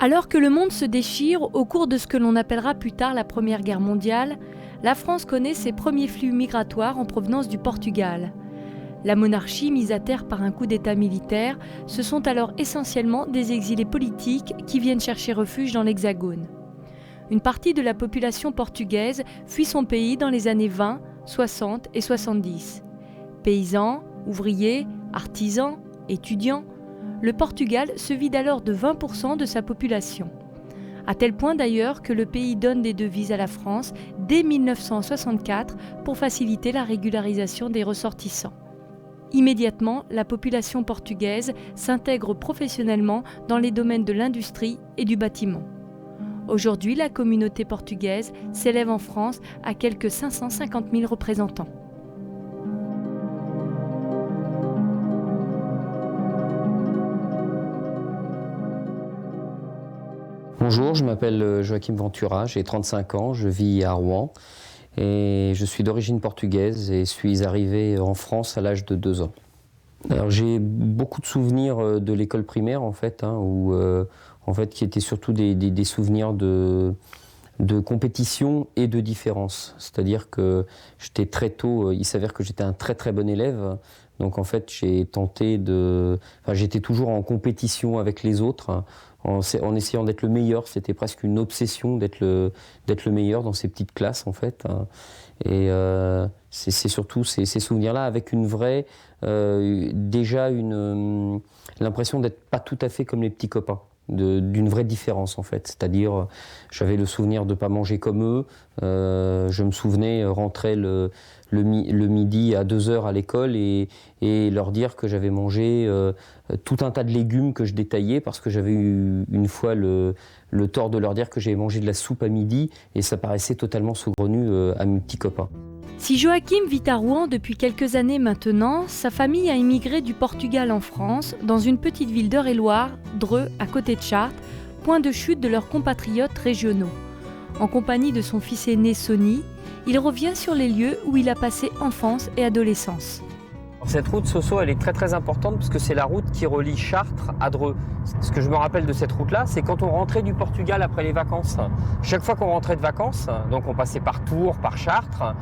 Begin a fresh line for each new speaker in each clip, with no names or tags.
Alors que le monde se déchire au cours de ce que l'on appellera plus tard la Première Guerre mondiale, la France connaît ses premiers flux migratoires en provenance du Portugal. La monarchie mise à terre par un coup d'État militaire, ce sont alors essentiellement des exilés politiques qui viennent chercher refuge dans l'Hexagone. Une partie de la population portugaise fuit son pays dans les années 20, 60 et 70. Paysans, ouvriers, artisans, étudiants, le Portugal se vide alors de 20% de sa population. À tel point d'ailleurs que le pays donne des devises à la France dès 1964 pour faciliter la régularisation des ressortissants. Immédiatement, la population portugaise s'intègre professionnellement dans les domaines de l'industrie et du bâtiment. Aujourd'hui, la communauté portugaise s'élève en France à quelques 550 000 représentants.
Bonjour, je m'appelle Joaquim Ventura, j'ai 35 ans, je vis à Rouen et je suis d'origine portugaise et suis arrivé en France à l'âge de 2 ans. Alors j'ai beaucoup de souvenirs de l'école primaire en fait, qui étaient surtout des souvenirs de compétition et de différence. C'est-à-dire que j'étais très tôt, il s'avère que j'étais un très très bon élève, donc en fait j'étais toujours en compétition avec les autres. En essayant d'être le meilleur, c'était presque une obsession d'être le meilleur dans ces petites classes en fait. Et c'est surtout ces souvenirs-là avec une vraie, l'impression d'être pas tout à fait comme les petits copains, d'une vraie différence en fait. C'est-à-dire, j'avais le souvenir de pas manger comme eux. Je me souvenais rentrer le midi à 2h à l'école et leur dire que j'avais mangé tout un tas de légumes que je détaillais parce que j'avais eu une fois le tort de leur dire que j'avais mangé de la soupe à midi et ça paraissait totalement saugrenu à mes petits copains.
Si Joaquim vit à Rouen depuis quelques années maintenant, sa famille a immigré du Portugal en France, dans une petite ville d'Eure-et-Loir, Dreux, à côté de Chartres, point de chute de leurs compatriotes régionaux. En compagnie de son fils aîné Sonny, il revient sur les lieux où il a passé enfance et adolescence.
Cette route Soso, elle est très très importante parce que c'est la route qui relie Chartres à Dreux. Ce que je me rappelle de cette route-là, c'est quand on rentrait du Portugal après les vacances. Chaque fois qu'on rentrait de vacances, donc on passait par Tours, par Chartres,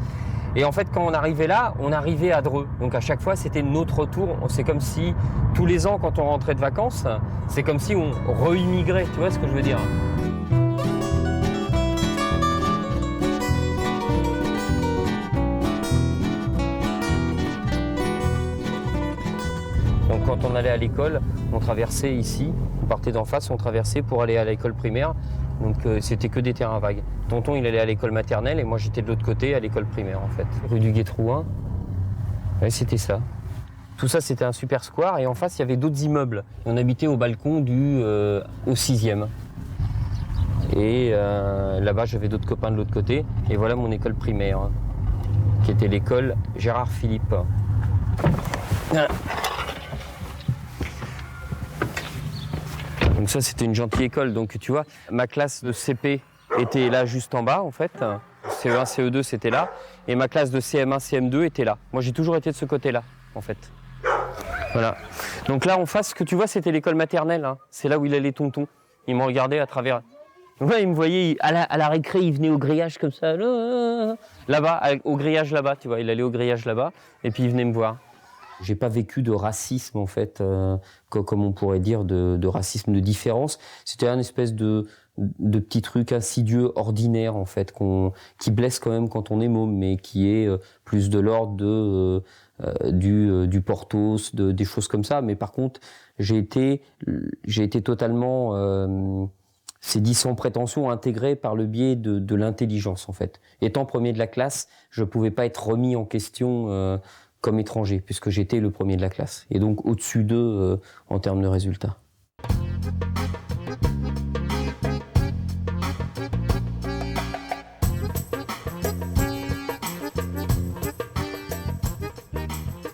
et en fait quand on arrivait là, on arrivait à Dreux. Donc à chaque fois c'était notre retour. C'est comme si tous les ans quand on rentrait de vacances, c'est comme si on re-immigrait, tu vois ce que je veux dire ? Donc quand on allait à l'école, on traversait ici, on partait d'en face, on traversait pour aller à l'école primaire. Donc c'était que des terrains vagues. Tonton il allait à l'école maternelle et moi j'étais de l'autre côté à l'école primaire en fait. Rue du Gué-Trouin, ouais, c'était ça. Tout ça c'était un super square et en face il y avait d'autres immeubles. On habitait au balcon au 6e. Et là-bas j'avais d'autres copains de l'autre côté. Et voilà mon école primaire, qui était l'école Gérard Philippe. Voilà. Donc ça, c'était une gentille école. Donc tu vois, ma classe de CP était là juste en bas, en fait. CE1, CE2, c'était là. Et ma classe de CM1, CM2 était là. Moi, j'ai toujours été de ce côté-là, en fait. Voilà. Donc là, en face, ce que tu vois, c'était l'école maternelle. Hein. C'est là où il allait tonton. Il me regardait à travers... Ouais, il me voyait, à la récré, il venait au grillage comme ça. Là-bas, au grillage là-bas, tu vois. Il allait au grillage là-bas. Et puis, il venait me voir. J'ai pas vécu de racisme, en fait, comme on pourrait dire, de racisme de différence. C'était un espèce de petit truc insidieux, ordinaire, en fait, qui blesse quand même quand on est môme, mais qui est plus de l'ordre du portos, des choses comme ça. Mais par contre, j'ai été totalement, c'est dit sans prétention, intégré par le biais de l'intelligence, en fait. Étant premier de la classe, je pouvais pas être remis en question comme étranger, puisque j'étais le premier de la classe, et donc au-dessus d'eux en termes de résultats.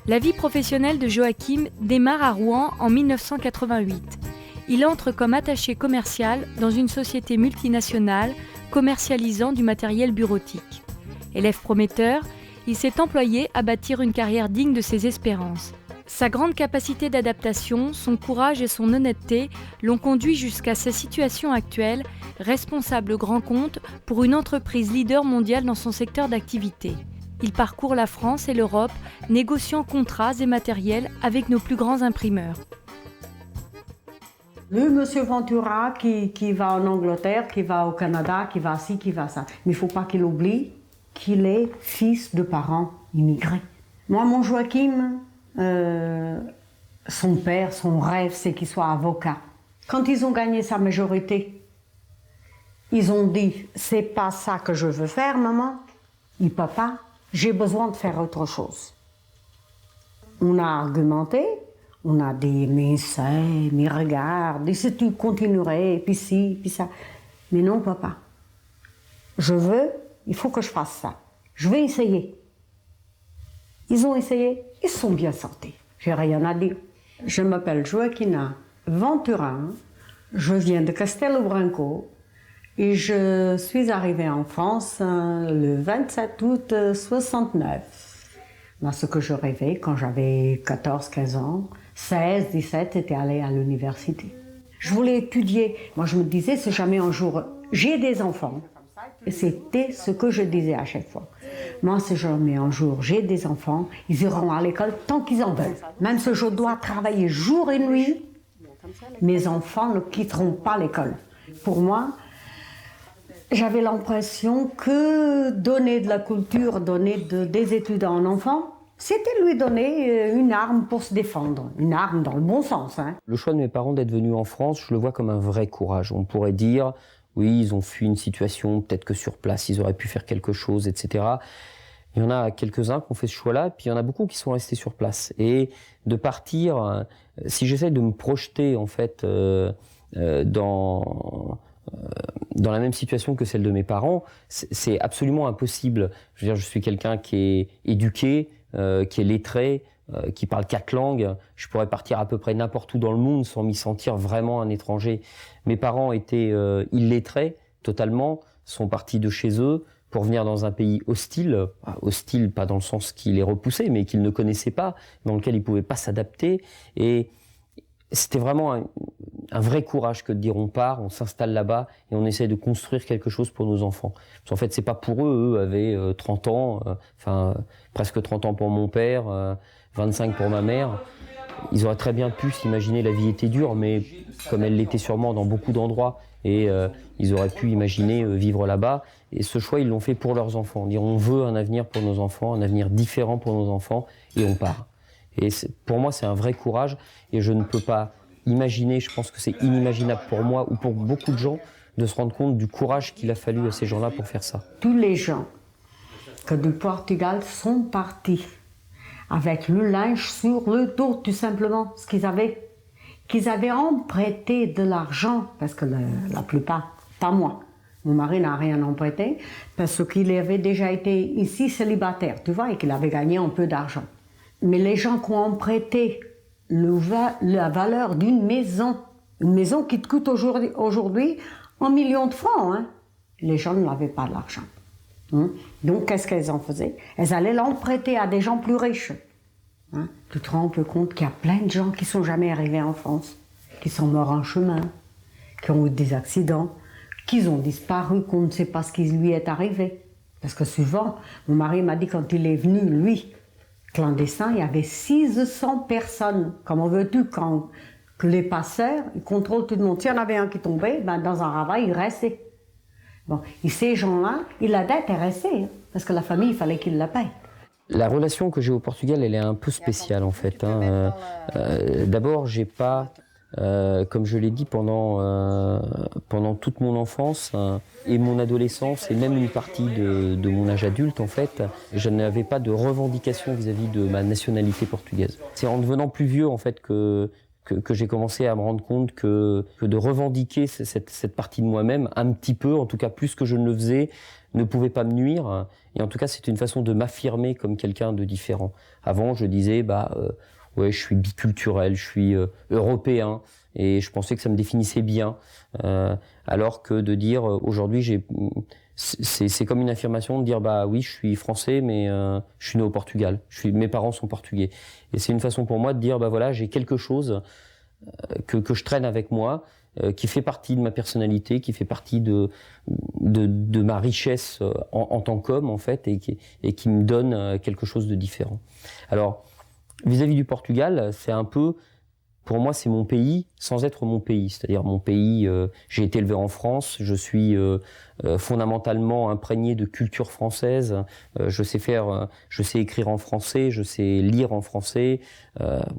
La vie professionnelle de Joaquim démarre à Rouen en 1988. Il entre comme attaché commercial dans une société multinationale commercialisant du matériel bureautique. Élève prometteur, il s'est employé à bâtir une carrière digne de ses espérances. Sa grande capacité d'adaptation, son courage et son honnêteté l'ont conduit jusqu'à sa situation actuelle, responsable grand compte pour une entreprise leader mondiale dans son secteur d'activité. Il parcourt la France et l'Europe, négociant contrats et matériels avec nos plus grands imprimeurs.
Le monsieur Ventura qui va en Angleterre, qui va au Canada, qui va ci, qui va ça. Mais il ne faut pas qu'il oublie qu'il est fils de parents immigrés. Moi, mon Joachim, son père, son rêve, c'est qu'il soit avocat. Quand ils ont gagné sa majorité, ils ont dit « c'est pas ça que je veux faire, maman. Il peut pas. J'ai besoin de faire autre chose. » On a argumenté, on a dit « mais c'est, mais regarde, et si tu continuerais, puis ci, puis ça. » Mais non, papa. Je veux, il faut que je fasse ça. Je vais essayer. Ils ont essayé, ils sont bien sortis. J'ai rien à dire. Je m'appelle Joaquina Venturin, je viens de Castelo Branco et je suis arrivée en France le 27 août 69. Ce que je rêvais quand j'avais 14-15 ans, 16-17, c'était aller à l'université. Je voulais étudier. Moi, je me disais, c'est jamais un jour, j'ai des enfants. Et c'était ce que je disais à chaque fois. Moi, si jamais un jour j'ai des enfants, ils iront à l'école tant qu'ils en veulent. Même si je dois travailler jour et nuit, mes enfants ne quitteront pas l'école. Pour moi, j'avais l'impression que donner de la culture, donner des études à un enfant, c'était lui donner une arme pour se défendre. Une arme dans le bon sens. Hein.
Le choix de mes parents d'être venus en France, je le vois comme un vrai courage. On pourrait dire, oui, ils ont fui une situation, peut-être que sur place, ils auraient pu faire quelque chose, etc. Il y en a quelques-uns qui ont fait ce choix-là, puis il y en a beaucoup qui sont restés sur place. Et de partir, si j'essaie de me projeter en fait dans la même situation que celle de mes parents, c'est absolument impossible. Je veux dire, je suis quelqu'un qui est éduqué, qui est lettré, qui parle 4 langues. Je pourrais partir à peu près n'importe où dans le monde sans m'y sentir vraiment un étranger. Mes parents étaient illettrés totalement, sont partis de chez eux pour venir dans un pays hostile, hostile pas dans le sens qu'ils les repoussaient, mais qu'ils ne connaissaient pas, dans lequel ils ne pouvaient pas s'adapter. Et c'était vraiment un vrai courage que de dire on part, on s'installe là-bas et on essaie de construire quelque chose pour nos enfants. Parce qu'en fait, c'est pas pour eux, eux avaient 30 ans, presque 30 ans pour mon père, 25 pour ma mère. Ils auraient très bien pu s'imaginer la vie était dure, mais comme elle l'était sûrement dans beaucoup d'endroits, et ils auraient pu imaginer vivre là-bas. Et ce choix, ils l'ont fait pour leurs enfants. Dire on veut un avenir pour nos enfants, un avenir différent pour nos enfants, et on part. Et pour moi, c'est un vrai courage, et je ne peux pas imaginer, je pense que c'est inimaginable pour moi ou pour beaucoup de gens, de se rendre compte du courage qu'il a fallu à ces gens-là pour faire ça.
Tous les gens que du Portugal sont partis avec le linge sur le dos, tout simplement, ce qu'ils avaient emprunté de l'argent, parce que la plupart, pas moi, mon mari n'a rien emprunté, parce qu'il avait déjà été ici célibataire, tu vois, et qu'il avait gagné un peu d'argent. Mais les gens qui ont emprunté la valeur d'une maison, une maison qui te coûte aujourd'hui 1 million de francs, hein, les gens n'avaient pas d'argent. Donc, qu'est-ce qu'elles en faisaient? Elles allaient l'emprunter à des gens plus riches. Hein? Tu te rends compte qu'il y a plein de gens qui ne sont jamais arrivés en France, qui sont morts en chemin, qui ont eu des accidents, qui ont disparu, qu'on ne sait pas ce qui lui est arrivé. Parce que souvent, mon mari m'a dit quand il est venu, lui, clandestin, il y avait 600 personnes. Comment veux-tu que les passeurs ils contrôlent tout le monde? S'il y en avait un qui tombait, dans un ravin, il restait. Bon, et ces gens-là, la dette est restée, hein, parce que la famille, il fallait qu'ils la payent.
La relation que j'ai au Portugal, elle est un peu spéciale en fait. Hein. D'abord, j'ai pas, comme je l'ai dit, pendant toute mon enfance et mon adolescence et même une partie de mon âge adulte en fait, je n'avais pas de revendication vis-à-vis de ma nationalité portugaise. C'est en devenant plus vieux en fait que j'ai commencé à me rendre compte que de revendiquer cette partie de moi-même, un petit peu, en tout cas plus que je ne le faisais, ne pouvait pas me nuire. Et en tout cas, c'est une façon de m'affirmer comme quelqu'un de différent. Avant, je disais, ouais, je suis biculturel, je suis européen, et je pensais que ça me définissait bien. Alors que de dire, aujourd'hui, c'est comme une affirmation de dire bah oui, je suis français, mais je suis né au Portugal. Mes parents sont portugais. Et c'est une façon pour moi de dire bah voilà, j'ai quelque chose que je traîne avec moi, qui fait partie de ma personnalité, qui fait partie de ma richesse en tant qu'homme en fait, et qui me donne quelque chose de différent. Alors vis-à-vis du Portugal, c'est un peu, pour moi, c'est mon pays sans être mon pays. C'est-à-dire mon pays, j'ai été élevé en France, je suis fondamentalement imprégné de culture française. Je sais écrire en français, je sais lire en français.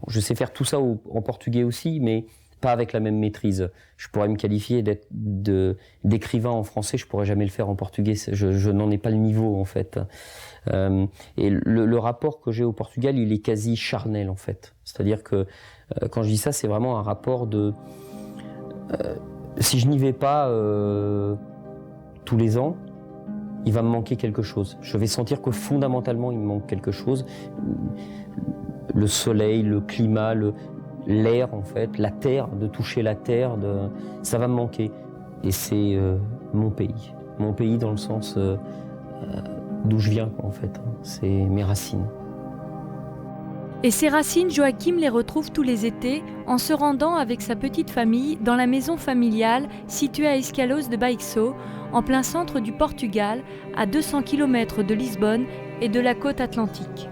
Je sais faire tout ça en portugais aussi, mais pas avec la même maîtrise. Je pourrais me qualifier d'écrivain en français, je pourrais jamais le faire en portugais. Je n'en ai pas le niveau en fait. Et le rapport que j'ai au Portugal, il est quasi charnel en fait. C'est-à-dire que quand je dis ça, c'est vraiment un rapport de... si je n'y vais pas tous les ans, il va me manquer quelque chose. Je vais sentir que fondamentalement, il me manque quelque chose. Le soleil, le climat, l'air en fait, la terre, de toucher la terre, ça va me manquer. Et c'est mon pays dans le sens d'où je viens en fait. C'est mes racines.
Et ces racines, Joachim les retrouve tous les étés en se rendant avec sa petite famille dans la maison familiale située à Escalos de Baixo, en plein centre du Portugal, à 200 km de Lisbonne et de la côte atlantique.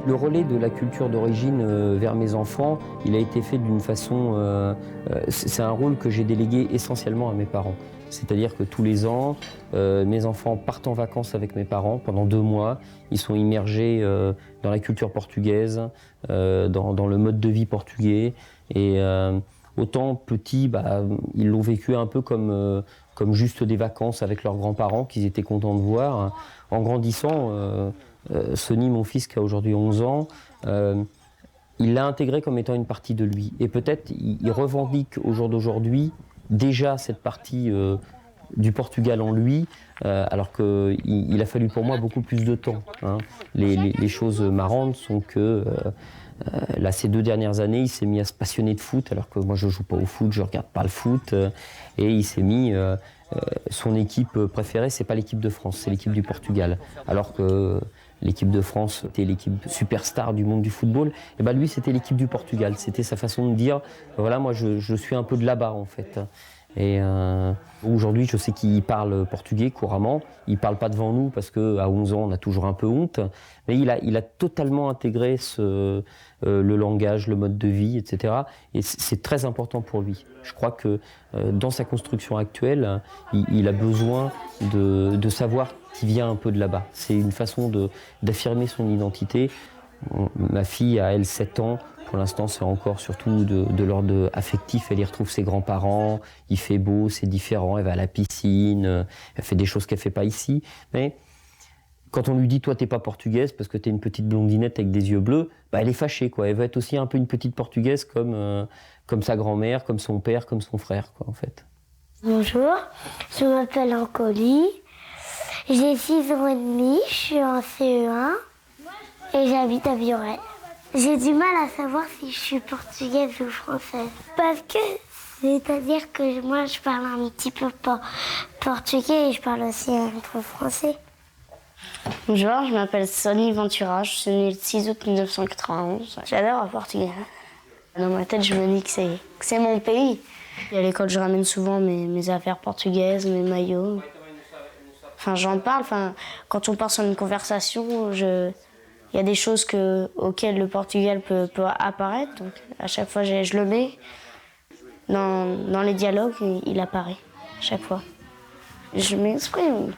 Le relais de la culture d'origine vers mes enfants, il a été fait d'une façon... c'est un rôle que j'ai délégué essentiellement à mes parents. C'est-à-dire que tous les ans, mes enfants partent en vacances avec mes parents pendant 2 mois. Ils sont immergés dans la culture portugaise, dans le mode de vie portugais. Et autant petits, ils l'ont vécu un peu comme juste des vacances avec leurs grands-parents qu'ils étaient contents de voir. En grandissant... Sonny, mon fils qui a aujourd'hui 11 ans, il l'a intégré comme étant une partie de lui. Et peut-être il revendique au jour d'aujourd'hui déjà cette partie du Portugal en lui, alors qu'il a fallu pour moi beaucoup plus de temps. Hein. Les choses marrantes sont que là, ces 2 dernières années, il s'est mis à se passionner de foot, alors que moi je joue pas au foot, je regarde pas le foot, et il s'est mis... son équipe préférée, c'est pas l'équipe de France, c'est l'équipe du Portugal. Alors que l'équipe de France était l'équipe superstar du monde du football, et ben lui c'était l'équipe du Portugal. C'était sa façon de dire, voilà, moi je suis un peu de là-bas en fait. Et aujourd'hui, je sais qu'il parle portugais couramment. Il parle pas devant nous parce qu'à 11 ans, on a toujours un peu honte. Mais il a totalement intégré le langage, le mode de vie, etc. Et c'est très important pour lui. Je crois que dans sa construction actuelle, il a besoin de savoir qu'il vient un peu de là-bas. C'est une façon d'affirmer son identité. Ma fille a, elle, 7 ans. Pour l'instant, c'est encore surtout de l'ordre affectif. Elle y retrouve ses grands-parents. Il fait beau, c'est différent. Elle va à la piscine. Elle fait des choses qu'elle ne fait pas ici. Mais quand on lui dit « toi, t'es pas portugaise parce que t'es une petite blondinette avec des yeux bleus », elle est fâchée, quoi. Elle veut être aussi un peu une petite portugaise comme sa grand-mère, comme son père, comme son frère, quoi, en fait.
Bonjour, je m'appelle Ancoli. J'ai 6 ans et demi, je suis en CE1 et j'habite à Biorel. J'ai du mal à savoir si je suis portugaise ou française. Parce que, c'est-à-dire que moi, je parle un petit peu portugais et je parle aussi un peu français.
Bonjour, je m'appelle Sonny Ventura, je suis née le 6 août 1991. J'adore le Portugal. Dans ma tête, je me dis que c'est mon pays. Et à l'école, je ramène souvent mes affaires portugaises, mes maillots. Enfin, j'en parle. Enfin, quand on part sur une conversation, il y a des choses auxquelles le Portugal peut apparaître. Donc, à chaque fois, je le mets dans les dialogues, il apparaît à chaque fois. Je m'exprime.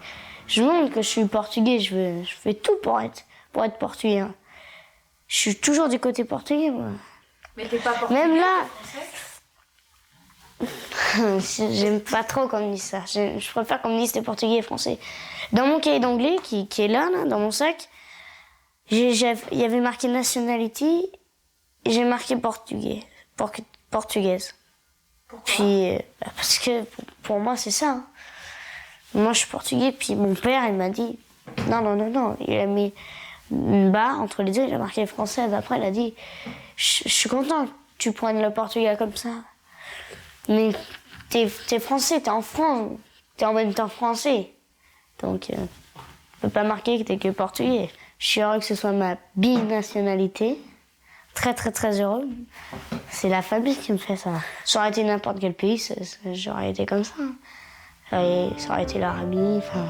Je montre que je suis portugais. Je fais tout pour être portugais. Je suis toujours du côté portugais, moi.
Mais t'es pas portugais?
Même là. J'aime pas trop qu'on me dise ça. Je préfère qu'on me dise t'es portugais et français. Dans mon cahier d'anglais, qui est là, dans mon sac, il y avait marqué nationality et j'ai marqué portugais, portugaise.
Pourquoi?
Puis, parce que pour moi, c'est ça. Moi, je suis portugais, puis mon père, il m'a dit non. Il a mis une barre entre les deux, il a marqué français. Après, il a dit je suis content que tu prennes le portugais comme ça. Mais t'es français, t'es en France, t'es en même temps français. Donc, tu peux pas marquer que t'es que portugais. Je suis heureux que ce soit ma binationalité. Très, très, très heureux. C'est la famille qui me fait ça. Ça aurait été n'importe quel pays, j'aurais été comme ça. Ça aurait été l'Arabie, enfin,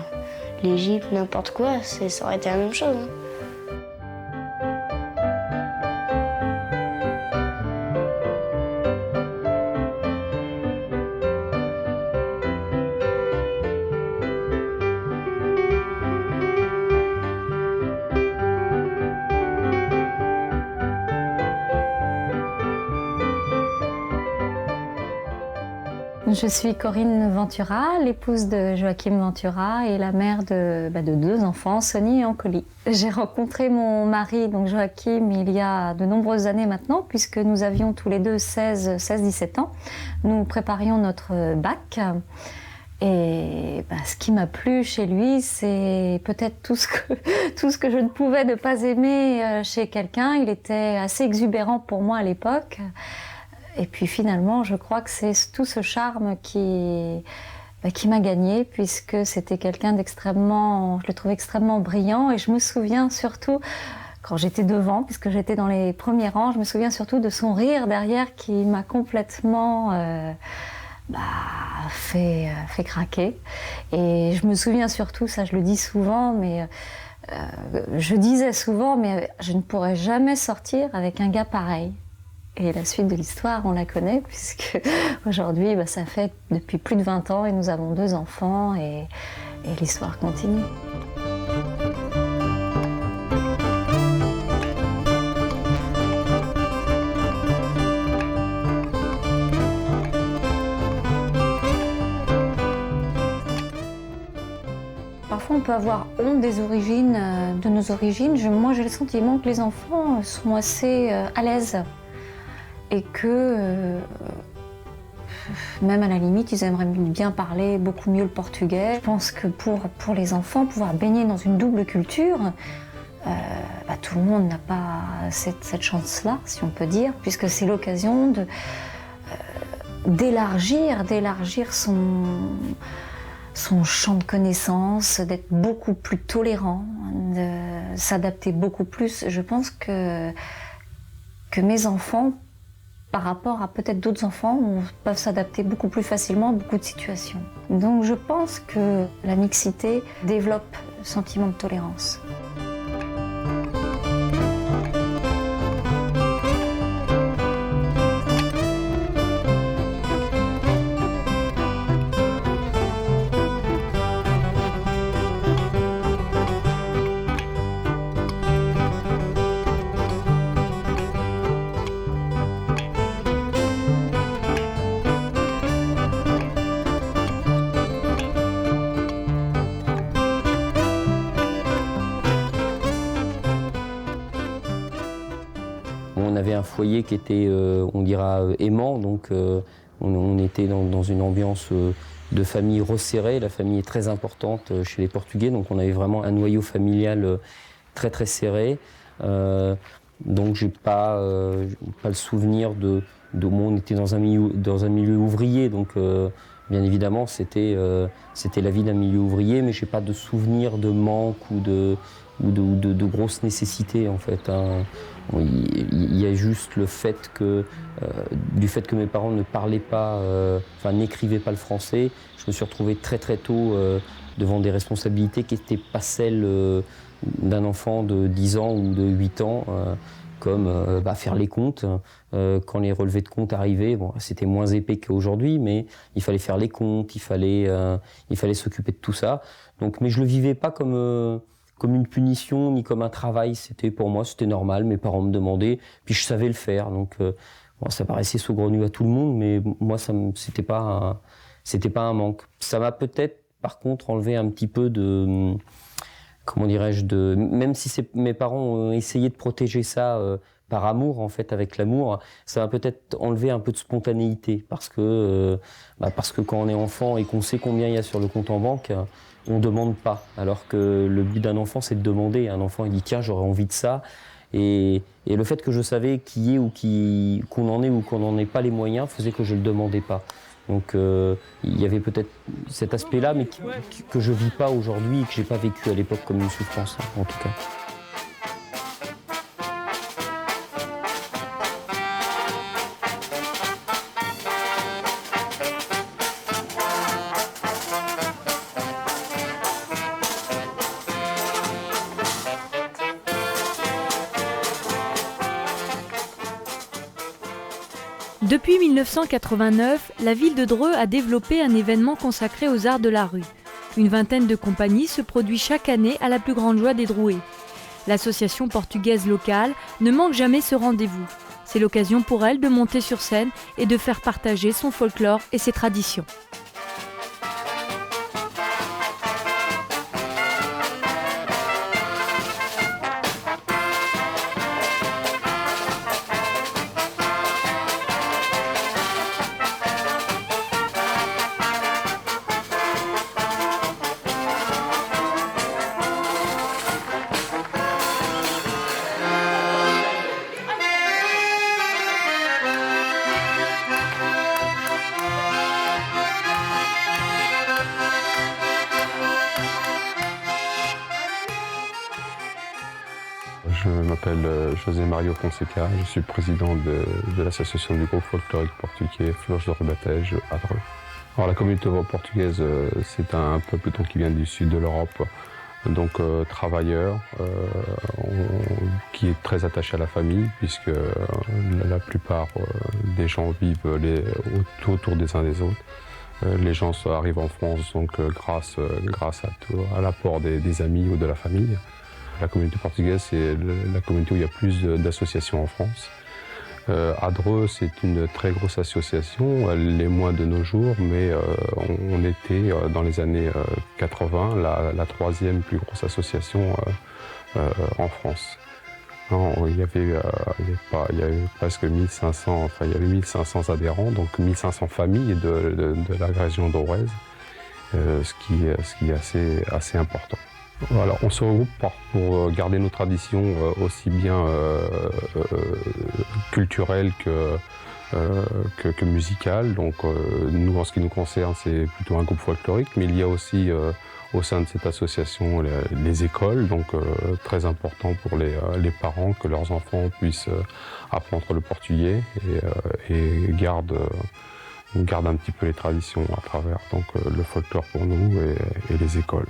l'Égypte, n'importe quoi, ça aurait été la même chose. Hein.
Je suis Corinne Ventura, l'épouse de Joachim Ventura et la mère de 2 enfants, Sonny et Ancoli. J'ai rencontré mon mari, donc Joachim, il y a de nombreuses années maintenant, puisque nous avions tous les deux 16-17 ans. Nous préparions notre bac. Et ce qui m'a plu chez lui, c'est peut-être tout ce que je ne pouvais ne pas aimer chez quelqu'un. Il était assez exubérant pour moi à l'époque. Et puis finalement, je crois que c'est tout ce charme qui m'a gagnée, puisque c'était quelqu'un d'extrêmement, je le trouvais extrêmement brillant. Et je me souviens surtout, quand j'étais devant, puisque j'étais dans les premiers rangs, je me souviens surtout de son rire derrière qui m'a complètement fait craquer. Et je me souviens surtout, ça je le dis souvent, mais je disais souvent, mais je ne pourrais jamais sortir avec un gars pareil. Et la suite de l'histoire, on la connaît, puisque aujourd'hui, ça fait depuis plus de 20 ans et nous avons 2 enfants et l'histoire continue. Parfois, on peut avoir honte des origines, de nos origines. Moi, j'ai le sentiment que les enfants sont assez à l'aise. Et que, même à la limite, ils aimeraient bien parler beaucoup mieux le portugais. Je pense que pour les enfants, pouvoir baigner dans une double culture, tout le monde n'a pas cette chance-là, si on peut dire, puisque c'est l'occasion d'élargir son champ de connaissances, d'être beaucoup plus tolérant, de s'adapter beaucoup plus. Je pense que mes enfants, par rapport à peut-être d'autres enfants, peuvent s'adapter beaucoup plus facilement à beaucoup de situations. Donc je pense que la mixité développe le sentiment de tolérance.
On avait un foyer qui était, on dira, aimant, donc on était dans une ambiance de famille resserrée. La famille est très importante chez les Portugais, donc on avait vraiment un noyau familial très très serré. Donc j'ai pas le souvenir de moi, on était dans un milieu ouvrier, donc bien évidemment c'était la vie d'un milieu ouvrier, mais j'ai pas de souvenir de manque ou de grosses nécessités en fait. Hein. Il y a juste le fait que, du fait que mes parents ne parlaient pas, n'écrivaient pas le français, je me suis retrouvé très très tôt devant des responsabilités qui n'étaient pas celles d'un enfant de 10 ans ou de 8 ans, comme faire les comptes. Quand les relevés de comptes arrivaient, c'était moins épais qu'aujourd'hui, mais il fallait faire les comptes, il fallait s'occuper de tout ça. Donc, mais je le vivais pas comme une punition ni comme un travail. Pour moi, c'était normal. Mes parents me demandaient, puis je savais le faire. Donc, ça paraissait saugrenu à tout le monde, mais moi, c'était pas un manque. Ça m'a peut-être, par contre, enlevé un petit peu comment dirais-je, même si mes parents ont essayé de protéger ça par amour, en fait, avec l'amour, ça va peut-être enlever un peu de spontanéité, parce que quand on est enfant et qu'on sait combien il y a sur le compte en banque, on demande pas, alors que le but d'un enfant, c'est de demander. Un enfant, il dit tiens, j'aurais envie de ça. Et le fait que je savais qui est ou qu'on en ait ou qu'on n'en ait pas les moyens faisait que je ne le demandais pas. Donc il y avait peut-être cet aspect-là, mais que je ne vis pas aujourd'hui et que je n'ai pas vécu à l'époque comme une souffrance, en tout cas.
Depuis 1989, la ville de Dreux a développé un événement consacré aux arts de la rue. Une vingtaine de compagnies se produit chaque année à la plus grande joie des Drouais. L'association portugaise locale ne manque jamais ce rendez-vous. C'est l'occasion pour elle de monter sur scène et de faire partager son folklore et ses traditions.
Je m'appelle José Mario Fonseca, je suis président de l'association du groupe folklorique portugais Floche de Rebatège à Dreux. Alors la communauté portugaise, c'est un peuple qui vient du sud de l'Europe, donc travailleur, qui est très attaché à la famille, puisque la plupart des gens vivent autour des uns des autres. Les gens arrivent en France donc grâce à l'apport des amis ou de la famille. La communauté portugaise, c'est la communauté où il y a plus d'associations en France. À Dreux, c'est une très grosse association, elle l'est moins de nos jours, mais on était dans les années 80 la troisième plus grosse association en France. Il y avait presque 1500, il y avait 1500 adhérents, donc 1500 familles de la région drouaise, ce qui est assez important. Voilà, on se regroupe pour garder nos traditions aussi bien culturelles que musicales. Donc nous, en ce qui nous concerne, c'est plutôt un groupe folklorique, mais il y a aussi au sein de cette association les écoles, donc très important pour les parents que leurs enfants puissent apprendre le portugais et gardent un petit peu les traditions à travers donc, le folklore pour nous et les écoles.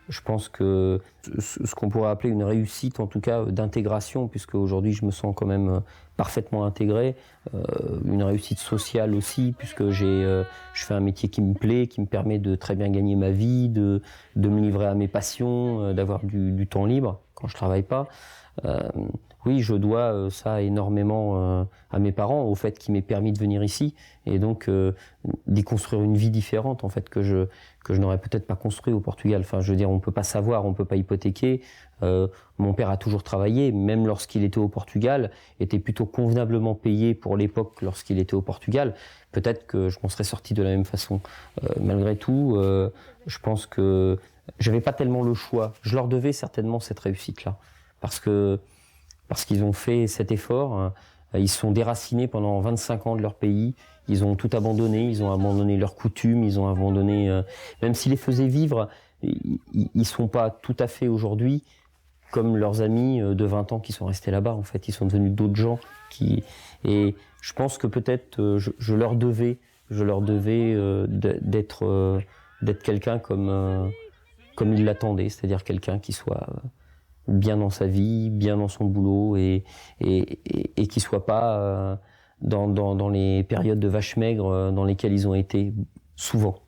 Je pense que ce qu'on pourrait appeler une réussite, en tout cas d'intégration, puisque aujourd'hui je me sens quand même parfaitement intégré, une réussite sociale aussi, puisque je fais un métier qui me plaît, qui me permet de très bien gagner ma vie, de me livrer à mes passions, d'avoir du temps libre quand je travaille pas. Oui, je dois ça énormément à mes parents, au fait qu'il m'ait permis de venir ici et donc d'y construire une vie différente en fait que je n'aurais peut-être pas construit au Portugal. Enfin, je veux dire, on peut pas savoir, on peut pas hypothéquer. Mon père a toujours travaillé, même lorsqu'il était au Portugal, était plutôt convenablement payé pour l'époque lorsqu'il était au Portugal. Peut-être que je m'en serais sorti de la même façon. Malgré tout, je pense que j'avais pas tellement le choix. Je leur devais certainement cette réussite-là, parce qu'ils ont fait cet effort, ils se sont déracinés pendant 25 ans de leur pays, ils ont tout abandonné, ils ont abandonné leurs coutumes, ils ont abandonné, même s'ils les faisaient vivre, ils sont pas tout à fait aujourd'hui comme leurs amis de 20 ans qui sont restés là-bas, en fait, ils sont devenus d'autres gens et je pense que peut-être je leur devais d'être quelqu'un comme ils l'attendaient, c'est-à-dire quelqu'un qui soit bien dans sa vie, bien dans son boulot et qui soit pas dans les périodes de vaches maigres dans lesquelles ils ont été souvent.